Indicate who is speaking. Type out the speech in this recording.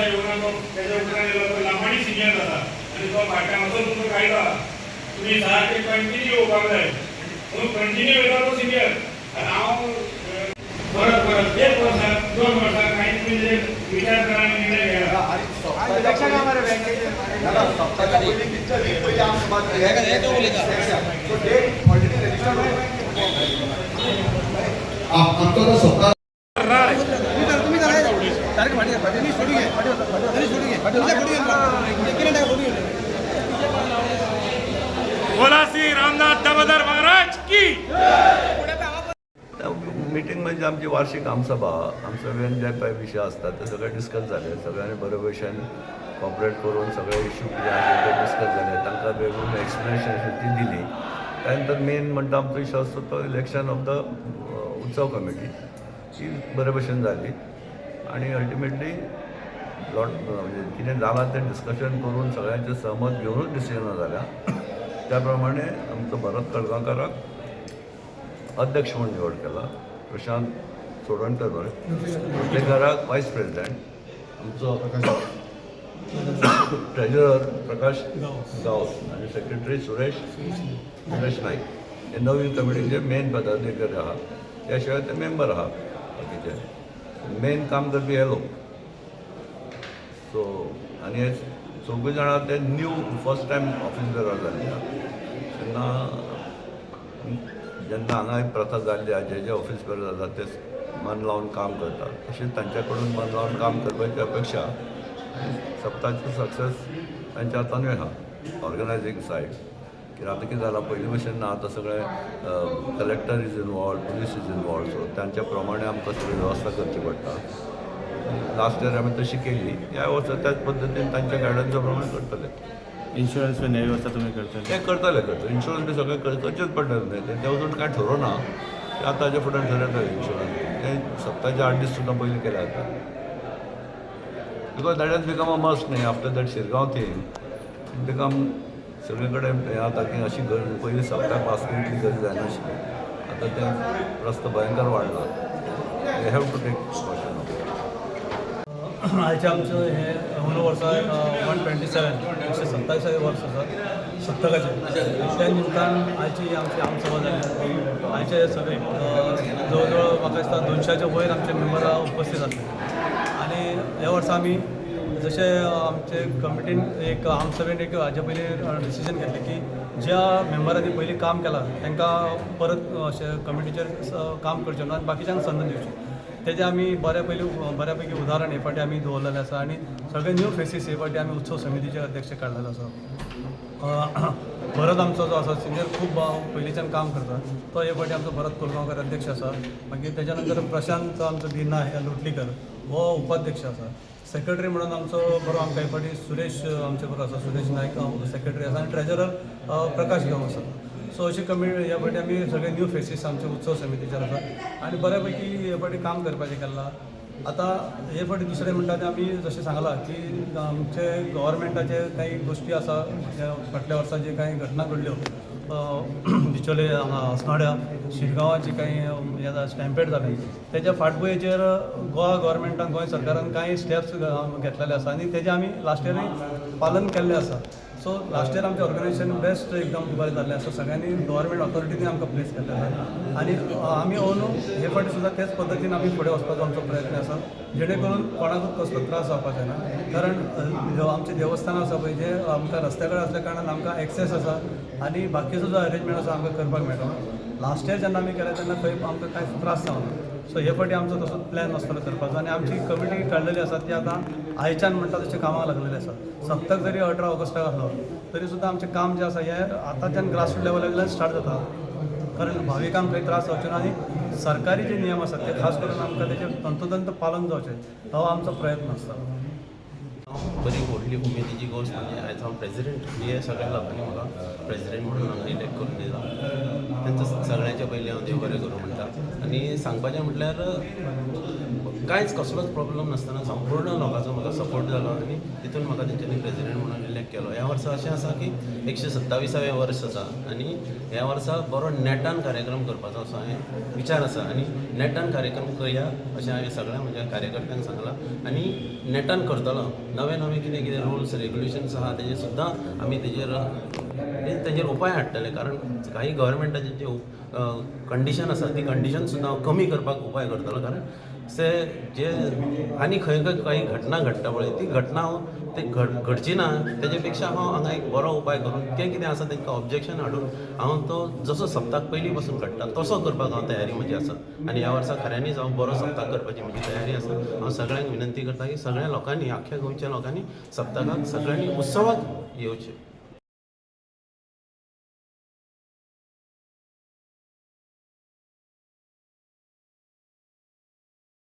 Speaker 1: येऊन त्याच्या उपरांत लांबणी सिनियर जाता आणि तो फाटल्यान वचून तुमकां कायदा तुम्ही सारखे कंटिन्यू येवपाक जाय म्हणून कंटिन्यू येता तो सिनियर आनी हांव परत परत 1 वर्सा 2 वर्सां कांय म्हणजे विचार करा आनी निर्णय घेया बोला श्री रामनाथ दामोदर महाराज की
Speaker 2: मिटींग म्हणजे आमची वार्षिक आमसभा आमसभेन जे काही विषय असतात ते सगळे डिस्कस झाले सगळ्यांनी बरे भशेन कॉपरेट करून सगळे इश्यू कितें आसा ते डिस्कस झाले तांकां वेगवेगळी एक्सप्लेनेशन ती दिली त्यानंतर मेन म्हणटा आमचो इशू असतो तो इलेक्शन ऑफ द उत्सव कमिटी ही बरे भशेन जाली आणि अल्टिमेटली म्हणजे कितें जालां तें डिस्कशन करून सगळ्यांचें सहमत घेवनूच डिसिजनां जाल्या त्या प्रमाणे आमचो भरत कळगांवकाराक अध्यक्ष म्हणून निवड केला प्रशांत सोडणकर लोटलेकाराक वायस प्रेसिडेंट आमचो ट्रेजरर प्रकाश गांवस आनी सेक्रेटरी सुरेश नायक हे नवीन कमिटीचे मेन पदाधिकारी आहा त्या शिवाय ते मेंबर आहा बाकीचे मेन काम करपी हे लोक सो आनी हे सगळीं जाणां ते new first time office bearer जाल्ले तेन्ना जेन्ना हांगा एक प्रथा जाल्ली आहा जे ऑफिस बेरर जाता ते मन लावन काम करतात तशेंच तांच्या कडून मन लावन काम करपाची अपेक्षा सप्ताची सक्सेस तांच्या हातानूय आहा ऑर्गनायझींग सायड कित्याक आतां कितें जालां पयलीं भशेन ना आतां सगळे collector is involved police is involved so तांच्या प्रमाणे आमकां सगळी वेवस्था करची पडटा लास्ट इयर आमी तशी केली ह्या वर्सा त्याच पद्दतीन तांच्या गायडन्सा प्रमाणे करतले
Speaker 3: इन्शुरन्स बी नवी वेवस्था तुमी करतले
Speaker 2: ते करतले इन्शुरन्स बी सगळें करचेच पडटलें ते अजून कांय ठरोना ते आतां हाजे फुडें ठरयतले इन्शुरन्स ते सप्ताचे 8 दीस सुद्दां पयलीं केले जाता because that has become a must न्ही after that Shirgaon thing become सगळे कडेन हें जाता की अशी गरज पयलीं सप्ताक पास इतली गरज जायनाशिल्ली आतां तें प्रस्त भयंकर वाडला they have to take precaution
Speaker 4: आयचे आमचं हे अंदू वर्सा 127 127 वर्स आसा सप्तकाचे त्या निमतान आयची आमची आमसभा जाली आयचे सगळे जवळ जवळ म्हाका दिसता 200च्या वयर आमचे मेंबर उपस्थित आसले आनी ह्या वर्सा आमी जशे आमचे कमिटीन एक आमसभेन एक हाजे पयलीं डिसिजन घेतलें की ज्या मेंबरांनी पयलीं काम केलां तांकां परत अशें कमिटीचेर काम करचें ना आनी बाकीच्यांक संद दिवची तेजे आमी बऱ्यापैकी उदाहरण हे फावटी आमी दवरलेलें आसा आनी सगळे न्यू फेसीस हे फावटी आमी उत्सव समितीचे अध्यक्ष काडलेलो आसा भरत आमचो जो आसा सिनियर खूब पयलींच्यान काम करता तो हे फावटी आमचो भरत कोलगांवकर अध्यक्ष आसा मागीर तेच्या नंतर प्रशांत आमचो दिना लोटलीकर हो उपाध्यक्ष आसा सेक्रेटरी म्हणून आमचो बरो आमकां हे फावटी सुरेश आमचे बरो आसा सुरेश नायक सेक्रेटरी आसा आनी ट्रेजरर प्रकाश गांव आसा सो अशी कमिटी ह्या फावटी आमी सगळे न्यू फेसीस आमचे उत्सव समितीचेर आसा आनी बऱ्यापैकी हे फावटी काम करपाचें केलां आतां हे फावटी दुसरें म्हणटा तें आमी जशें सांगलां की आमचे गव्हर्मेंटाचे काही गोश्टी आसा फाटल्या वर्सा जे काही घटना घडल्यो बिचोले हांगा अस्नोड्या शिरगांवाची काही स्टॅम्पेड जाली तेच्या फाटभुंयेचेर गोवा गव्हर्मेंटान गोंय सरकारान कांय स्टेप्स घेतलेले आसा आनी तेजें आमी लास्ट इयरूय पालन केल्लें आसा सो लास्ट इयर आमचें ऑर्गनायझेशन बेस्ट एकदम बरें जाल्लें आसा सगळ्यांनी गव्हर्मेंट ऑथॉरिटीनी आमकां प्लेस केल्लें आसा आनी आमी अंदू हे फावटी सुद्दां तेच पद्दतीन आमी फुडें वचपाचो आमचो प्रयत्न आसा जेणे करून कोणाकूच कसलो त्रास जावपाक जायना कारण आमचें देवस्थान आसा पळय जे आमकां रस्त्या कडेन असल्या कारणान आमकां एक्सेस आसा आनी बाकीचो जो अरेंजमेंट आसा आमकां करपाक मेळटा लास्ट इयर जेन्ना आमी केलें तेन्ना खंय आमकां कांय त्रास जावना सो हे फावटी आमचो तसो प्लॅन नासतलो करपाचो आनी आमची कमिटी काडलेली आसा ती आतां आयच्यान म्हणटा तशें कामाक लागलेली आसा सप्तक जरी 18 ऑगस्टाक आसलो तरी सुद्दां आमचें काम जें आसा हें आतांच्यान ग्रासरूट लेवलाच्यान स्टार्ट जाता कारण भाविकांक खंय त्रास जावचे ना आनी सरकारी जे नियम आसात ते खास करून आमकां तेजें तंतोतंत पालन जावचें हो आमचो प्रयत्न आसता
Speaker 3: बरी व्हडली उमेदीची गोश्ट म्हणजे आयज हांव प्रेसिडेंट हे सगळ्या लोकांनी म्हाका प्रेसिडेंट म्हणून हांगा इलेक्ट करून दिला तेंचो सगळ्यांच्या पयलीं हांव देव बरें करूं म्हणटा आनी सांगपाचें म्हटल्यार कांयच कसलोच प्रॉब्लम नासतना संपूर्ण लोकांचो म्हाका सपोर्ट जालो आनी तितून म्हाका तेंच्यांनी प्रेजिडेंट म्हणून इलेक्ट केलो. ह्या वर्सा अशें आसा की 127वें वर्स आसा आनी ह्या वर्सा बरो नेटान कार्यक्रम करपाचो असो हांवें विचार आसा आनी नेटान कार्यक्रम करया अशें हांवें सगळ्या म्हज्या कार्यकर्त्यांक सांगलां आनी नेटान करतलो. नवे कितें कितें रुल्स रेग्युलेशन्स आहा तेजे सुद्दां आमी तेजेर उपाय हाडटले. कारण काही गव्हर्मेंटाचे जे कंडिशन आसा ती कंडिशन सुद्दां हांव कमी करपाक उपाय करतलो. कारण जे आनी खंय काही घटना घडटा पळय ती घटना ते घडची ना तेजे पेक्षा हांव हांगा एक बरो उपाय करून तें कितें आसा तांकां ऑब्जेक्शन हाडून हांव तो जसो सप्ताक पयलीं पासून घडटा तसो करपाक हांव तयारी म्हजी आसा. आनी ह्या वर्सा खऱ्यांनीच हांव बरो सप्ताक करपाची म्हजी तयारी आसा. हांव सगळ्यांक विनंती करता की सगळ्या लोकांनी, आख्ख्या गोंयच्या लोकांनी सप्तकाक सगळ्यांनी उत्सवाक येवचें.